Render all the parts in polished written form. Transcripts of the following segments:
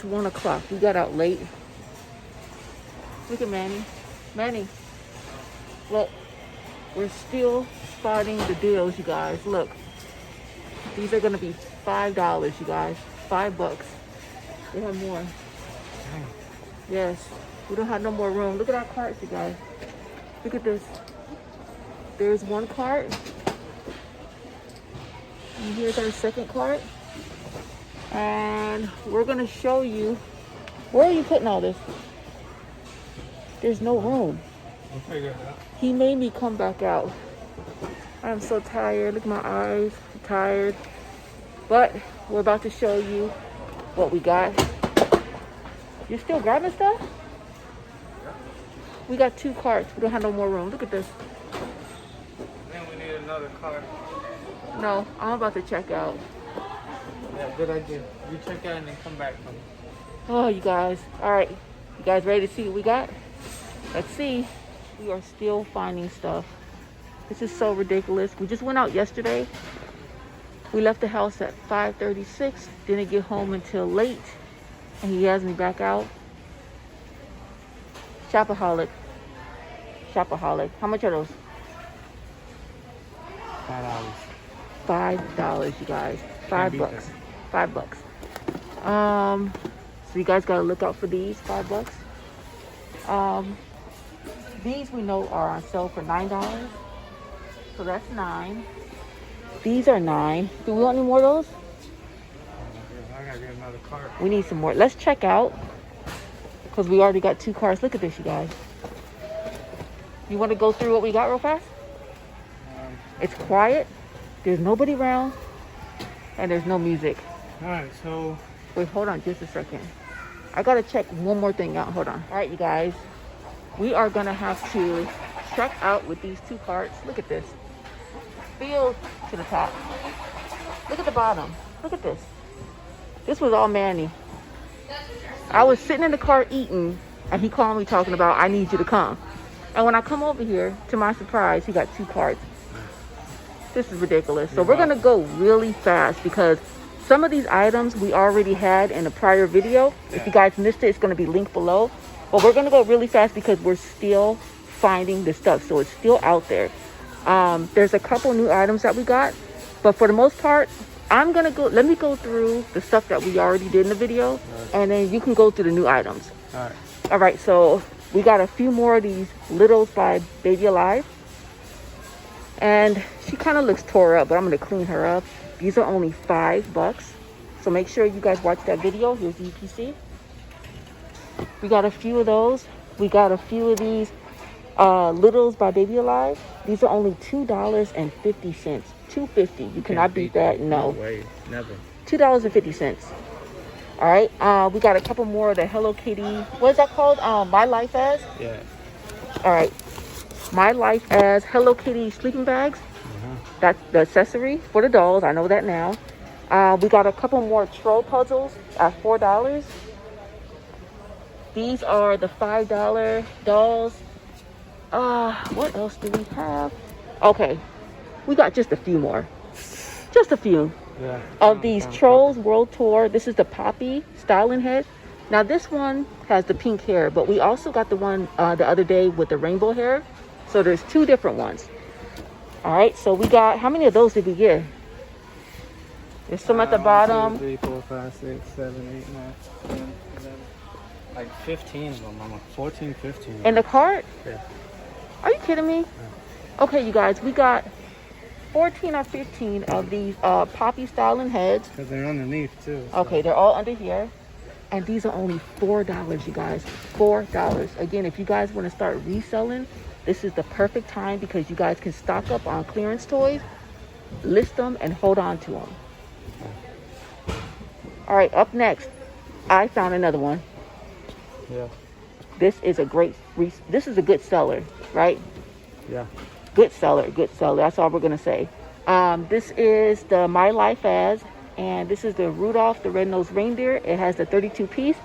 1 o'clock. We got out late. Look at Manny. Manny, look. We're still spotting the deals, you guys. Look. These are going to be $5, you guys. $5. We have more. Yes. We don't have no more room. Look at our carts, you guys. Look at this. There's one cart. And here's our second cart. And we're going to show you. Where are you putting all this? There's no room. We'll figure it out. He made me come back out. I'm so tired. Look at my eyes. I'm tired. But we're about to show you what we got. You're still grabbing stuff? Yeah. We got 2 carts. We don't have no more room. Look at this. Then we need another cart. No, I'm about to check out. Yeah, good idea. You check out and then come back for me. Oh, you guys. All right. You guys ready to see what we got? Let's see. We are still finding stuff. This is so ridiculous. We just went out yesterday. We left the house at 5:36. Didn't get home until late. And he has me back out. Shopaholic. Shopaholic. How much are those? $5. $5, you guys. $5. $5. So you guys gotta look out for these. $5. These we know are on sale for $9. So that's 9. These are 9. Do we want any more of those? I gotta get another cart. We need some more. Let's check out. Because we already got 2 cars. Look at this, you guys. You want to go through what we got real fast? It's quiet. There's nobody around. And there's no music. Alright, so... Wait, hold on just a second. I got to check one more thing out. Hold on. Alright, you guys. We are going to have to check out with these 2 carts. Look at this. Filled to the top. Look at the bottom. Look at this. This was all Manny. I was sitting in the car eating, and he called me talking about, I need you to come. And when I come over here, to my surprise, he got 2 carts. This is ridiculous. So we're going to go really fast because some of these items we already had in a prior video. If you guys missed it, it's going to be linked below. But we're going to go really fast because we're still finding the stuff. So it's still out there. There's a couple new items that we got. But for the most part, I'm going to go. Let me go through the stuff that we already did in the video. And then you can go through the new items. All right. So we got a few more of these Littles by Baby Alive. And she kind of looks tore up, but I'm going to clean her up. These are only $5. So make sure you guys watch that video. Here's the UPC. We got a few of those. We got a few of these Littles by Baby Alive. These are only $2.50. $2.50. You cannot beat that. No way. Never. $2.50. All right. We got a couple more of the Hello Kitty. What is that called? My Life As? Yeah. All right. My Life As Hello Kitty sleeping bags. That's the accessory for the dolls. I know that now. We got a couple more troll puzzles at $4. These are the $5 dolls. What else do we have? Okay. We got just a few more. Just a few. Yeah. Of these Trolls World Tour. This is the Poppy styling head. Now this one has the pink hair, but we also got the one the other day with the rainbow hair. So there's 2 different ones. All right, so we got, how many of those did we get? There's some at the bottom. 1, 2, 3, 4, 5, 6, 7, 8, 9, 10, 11. Like 15 of them, Mama. 14, 15. In the cart? Yeah. Are you kidding me? Yeah. Okay, you guys, we got 14 or 15 of these Poppy styling heads. Because they're underneath too. So. Okay, they're all under here. And these are only $4, you guys. $4. Again, if you guys want to start reselling, this is the perfect time because you guys can stock up on clearance toys, list them, and hold on to them. All right, up next, I found another one. Yeah. This is a this is a good seller, right? Yeah. Good seller, good seller. That's all we're going to say. This is the My Life As, and this is the Rudolph the Red-Nosed Reindeer. It has the 32 piece.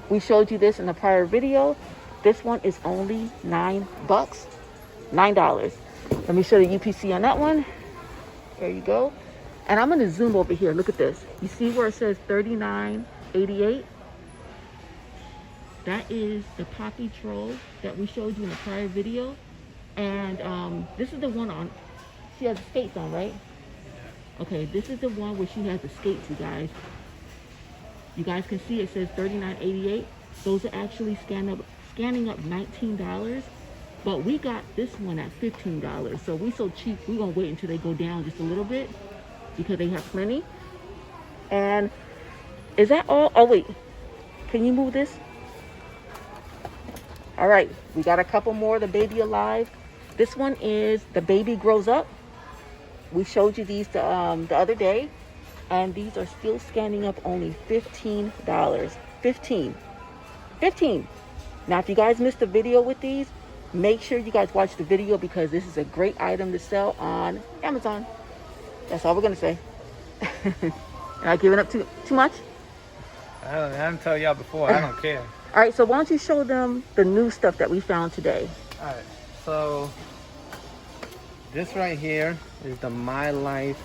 We showed you this in a prior video. This one is only $9. $9. Let me show the UPC on that one. There you go. And I'm going to zoom over here. Look at this. You see where it says $39.88? That is the Poppy Troll that we showed you in the prior video. And this is the one on, she has skates on, right? Okay, this is the one where she has the skates, you guys. You guys can see it says $39.88. Those are actually scanning up $19. But we got this one at $15. So we so cheap, we're gonna wait until they go down just a little bit because they have plenty. And is that all? Oh wait, can you move this? All right, we got a couple more, the Baby Alive. This one is the Baby Grows Up. We showed you these the other day, and these are still scanning up only $15. 15. Now, if you guys missed the video with these, make sure you guys watch the video because this is a great item to sell on Amazon. That's all we're gonna say. Am I giving up too much? I haven't told y'all before. I don't care. All right, so why don't you show them the new stuff that we found today? All right, so this right here is the My Life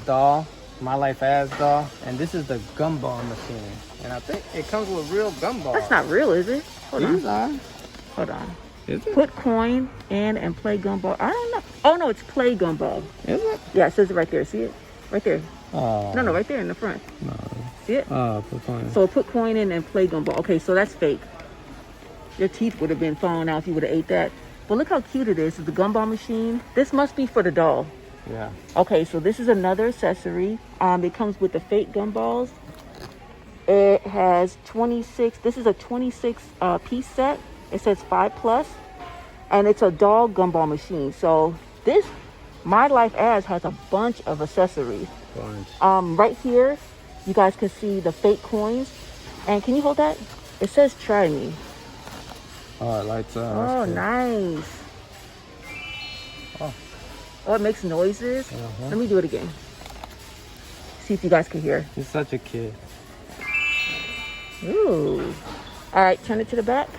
doll, My Life as doll, and this is the Gumball machine. And I think it comes with real Gumball. That's not real, is it? Hold These on. are. Hold on. Is it? Put coin in and play Gumball. I don't know. Oh no, it's play Gumball. Is it? Yeah, it says it right there. See it? Right there. Oh. No, right there in the front. No. See it? Oh, put coin. So put coin in and play Gumball. Okay, so that's fake. Your teeth would have been falling out if you would have ate that. But look how cute it is. It's the Gumball machine. This must be for the doll. Yeah. Okay, so this is another accessory. It comes with the fake gumballs. It has 26. This is a 26 piece set. It says 5+, and it's a doll gumball machine. So this My Life As has a bunch of accessories. Right here, you guys can see the fake coins. And can you hold that? It says "Try Me." Oh, it lights up. Oh, nice. Oh, it makes noises. Let me do it again. See if you guys can hear. He's such a kid. Ooh. All right, turn it to the back.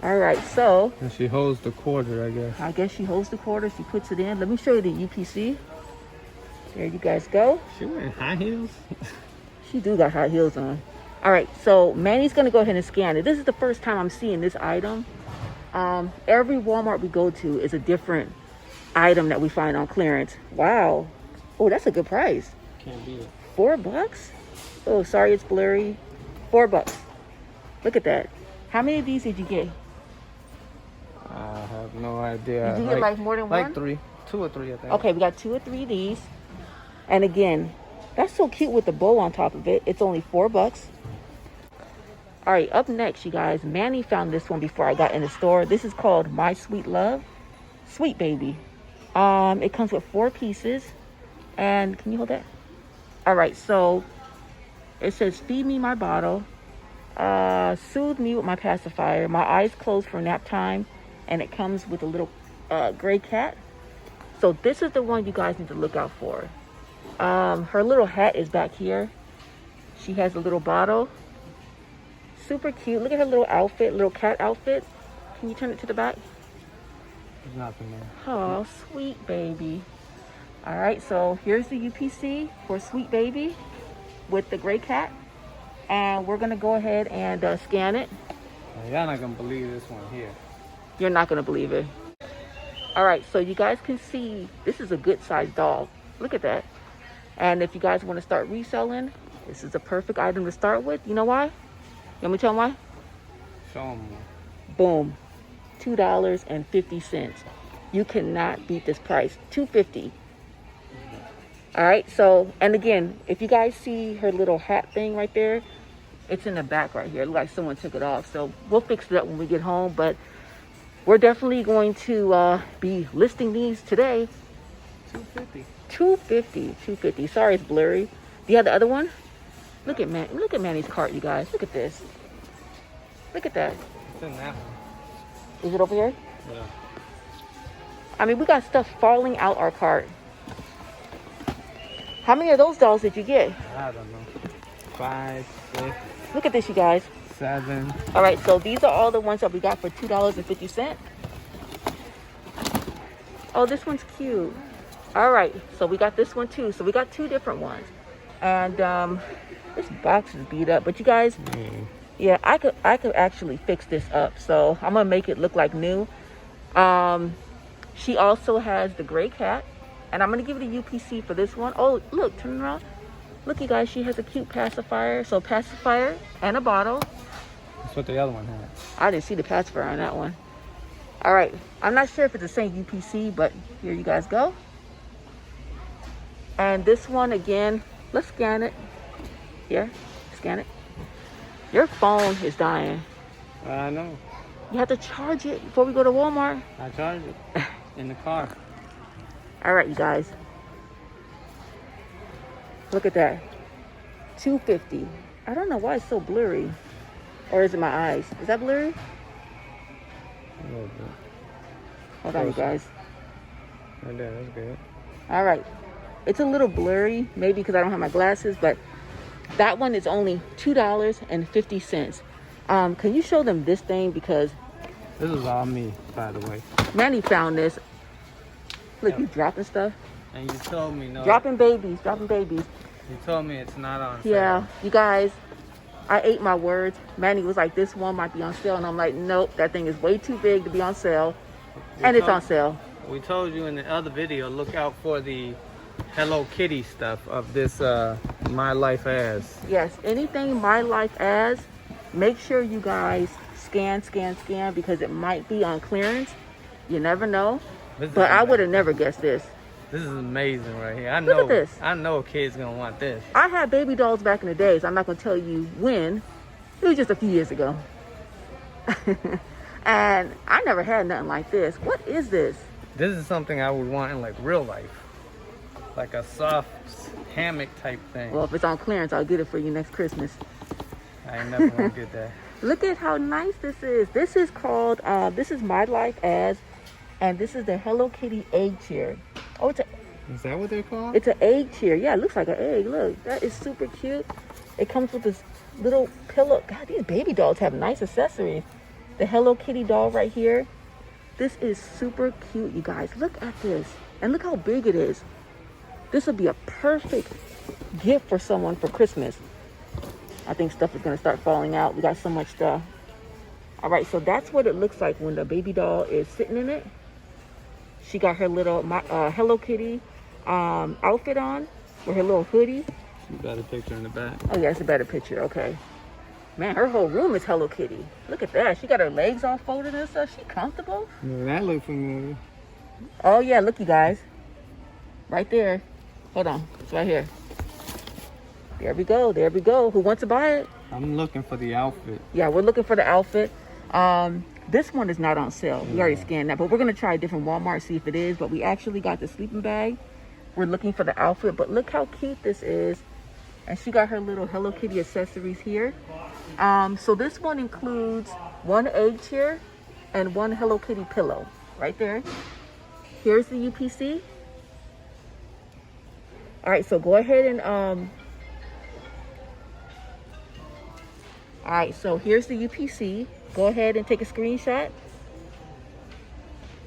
All right, so. And she holds the quarter, I guess. I guess she holds the quarter. She puts it in. Let me show you the UPC. There you guys go. She wearing high heels? She do got high heels on. All right, so Manny's going to go ahead and scan it. This is the first time I'm seeing this item. Every Walmart we go to is a different item that we find on clearance. Wow. Oh, that's a good price. Can't beat it. $4? Oh, sorry, it's blurry. $4. Look at that. How many of these did you get? I have no idea. Did you get like more than one? Like 3. 2 or 3, I think. Okay, we got 2 or 3 of these. And again, that's so cute with the bow on top of it. It's only $4. All right, up next, you guys, Manny found this one before I got in the store. This is called My Sweet Love, Sweet Baby. It comes with 4 pieces. And can you hold that? All right, so it says, feed me my bottle, soothe me with my pacifier, my eyes closed for nap time, and it comes with a little gray cat. So this is the one you guys need to look out for. Her little hat is back here. She has a little bottle. Super cute. Look at her little outfit, little cat outfit. Can you turn it to the back? There's nothing there. Oh, sweet baby. All right, so here's the UPC for Sweet Baby with the gray cat. And we're gonna go ahead and scan it. Y'all not gonna believe this one here. You're not gonna believe it. All right, so you guys can see this is a good sized doll. Look at that. And if you guys wanna start reselling, this is a perfect item to start with. You know why? You want me to tell them why? Show them. Boom, $2.50. You cannot beat this price, $2.50. All right, so, and again, if you guys see her little hat thing right there, it's in the back right here. It looks like someone took it off. So we'll fix it up when we get home, but we're definitely going to be listing these today. $2.50. Sorry, it's blurry. Do you have the other one? Look at Manny's cart, you guys. Look at this. Look at that. It's in that one. Is it over here? Yeah. I mean, we got stuff falling out our cart. How many of those dolls did you get? I don't know. 5, 6. Look at this, you guys. 7. All right, so these are all the ones that we got for $2.50. Oh, this one's cute. All right, so we got this one too. So we got 2 different ones. And this box is beat up, but you guys, yeah, I could actually fix this up. So I'm gonna make it look like new. She also has the gray cat, and I'm gonna give it a UPC for this one. Oh, look, turn around. Look, you guys, she has a cute pacifier. So pacifier and a bottle. That's what the other one had. I didn't see the pacifier on that one. All right, I'm not sure if it's the same UPC, but here you guys go. And this one again, let's scan it. Here, scan it. Your phone is dying. I know. You have to charge it before we go to Walmart. I charged it in the car. All right, you guys. Look at that. $2.50. I don't know why it's so blurry. Or is it my eyes? Is that blurry? A little bit. Hold on, you guys. Right there, that's good. All right. It's a little blurry, maybe because I don't have my glasses, but that one is only $2.50. Can you show them this thing? Because this is all me, by the way. Manny found this. Look, you dropping stuff. And you told me no. Dropping babies, dropping babies. You told me it's not on sale. Yeah, you guys, I ate my words. Manny was like, this one might be on sale. And I'm like, nope, that thing is way too big to be on sale. And it's on sale. We told you in the other video, look out for the Hello Kitty stuff of this My Life As. Yes, anything My Life As, make sure you guys scan, because it might be on clearance. You never know. But I would have never guessed this. This is amazing right here. Look at this. I know a kid's gonna want this. I had baby dolls back in the day, so I'm not gonna tell you when. It was just a few years ago. And I never had nothing like this. What is this? This is something I would want in like real life. Like a soft hammock type thing. Well, if it's on clearance, I'll get it for you next Christmas. I ain't never gonna get that. Look at how nice this is. This is called, this is My Life As, and this is the Hello Kitty egg chair. Oh, Is that what they're called? It's an egg chair. Yeah, it looks like an egg. Look, that is super cute. It comes with this little pillow. God, these baby dolls have nice accessories. The Hello Kitty doll right here. This is super cute, you guys. Look at this. And look how big it is. This would be a perfect gift for someone for Christmas. I think stuff is going to start falling out. We got so much stuff. All right, so that's what it looks like when the baby doll is sitting in it. She got her little Hello Kitty outfit on with her little hoodie. You got a picture in the back. Oh, yeah, it's a better picture. Okay. Man, her whole room is Hello Kitty. Look at that. She got her legs all folded and stuff. She comfortable. Yeah, that looks familiar. Oh, yeah. Look, you guys. Right there. Hold on. It's right here. There we go. There we go. Who wants to buy it? I'm looking for the outfit. Yeah, we're looking for the outfit. This one is not on sale. We already scanned that, but we're going to try a different Walmart, see if it is. But we actually got the sleeping bag. We're looking for the outfit, but look how cute this is. And she got her little Hello Kitty accessories here. So this one includes one egg chair and one Hello Kitty pillow right there. Here's the UPC. All right, so go ahead and all right, so here's the UPC. Go ahead and take a screenshot.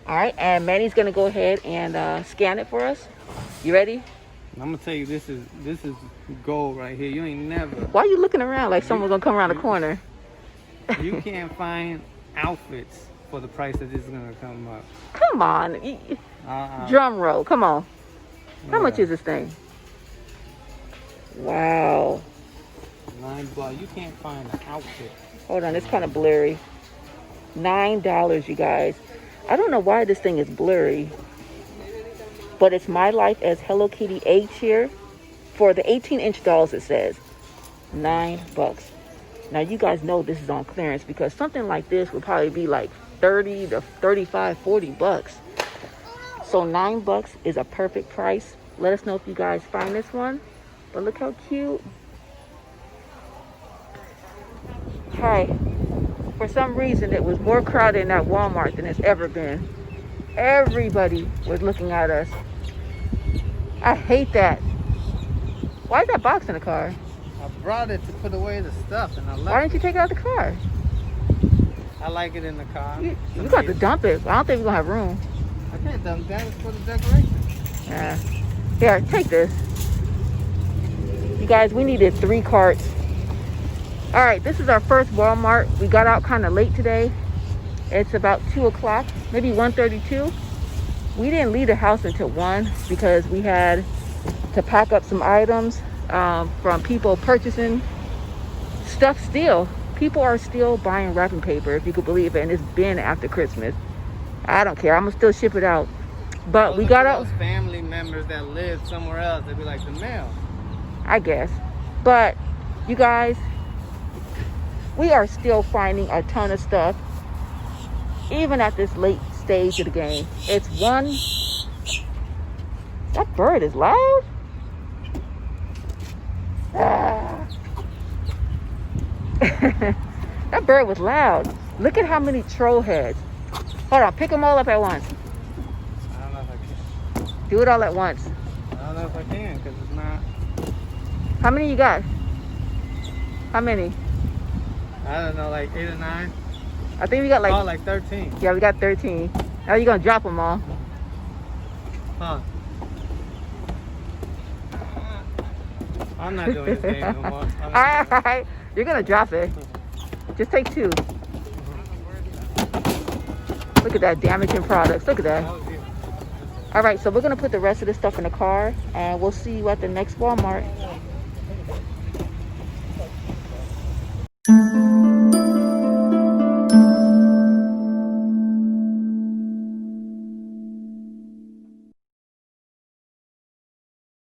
All right, and Manny's gonna go ahead and scan it for us. You ready? I'm gonna tell you, this is gold right here. You ain't never. Why are you looking around like someone's gonna come around the corner? You can't find outfits for the price that this is gonna come up. Come on, drum roll. Come on. How much Yeah. is this thing? Wow. $9. You can't find an outfit. Hold on, it's kind of blurry. $9, you guys. I don't know why this thing is blurry, but it's My Life As Hello Kitty egg chair for the 18-inch dolls. It says $9. Now you guys know this is on clearance because something like this would probably be like 30 to 35, 40 bucks. So $9 is a perfect price. Let us know if you guys find this one. But look how cute. Hi. For some reason, it was more crowded in that Walmart than it's ever been. Everybody was looking at us. I hate that. Why is that box in the car? I brought it to put away the stuff and I left. Why didn't you take it out of the car? I like it in the car. You got to dump it. I don't think we're going to have room. I can't dump that. It's for the decoration. Yeah. Here, take this. You You guys, we needed 3 carts. All right, this is our first Walmart. We got out kind of late today. It's about 2 o'clock, maybe 1:32. We didn't leave the house until 1 because we had to pack up some items from people purchasing stuff still. People are still buying wrapping paper, if you could believe it, and it's been after Christmas. I don't care. I'm gonna still ship it out. But we got out. Those family members that live somewhere else, they'd be like the mail. I guess. But you guys, we are still finding a ton of stuff, even at this late stage of the game. It's 1. That bird is loud. That bird was loud. Look at how many troll heads. Hold on, pick them all up at once. I don't know if I can. Do it all at once. I don't know if I can because it's not. How many you got? How many? I don't know, like 8 or 9. I think we got like... Oh, like 13. Yeah, we got 13. Now you're gonna drop them all. Huh. I'm not doing this game no more. Alright, you're gonna drop it. Just take 2. Look at that, damaging products. Look at that. All right, so we're gonna put the rest of this stuff in the car and we'll see you at the next Walmart.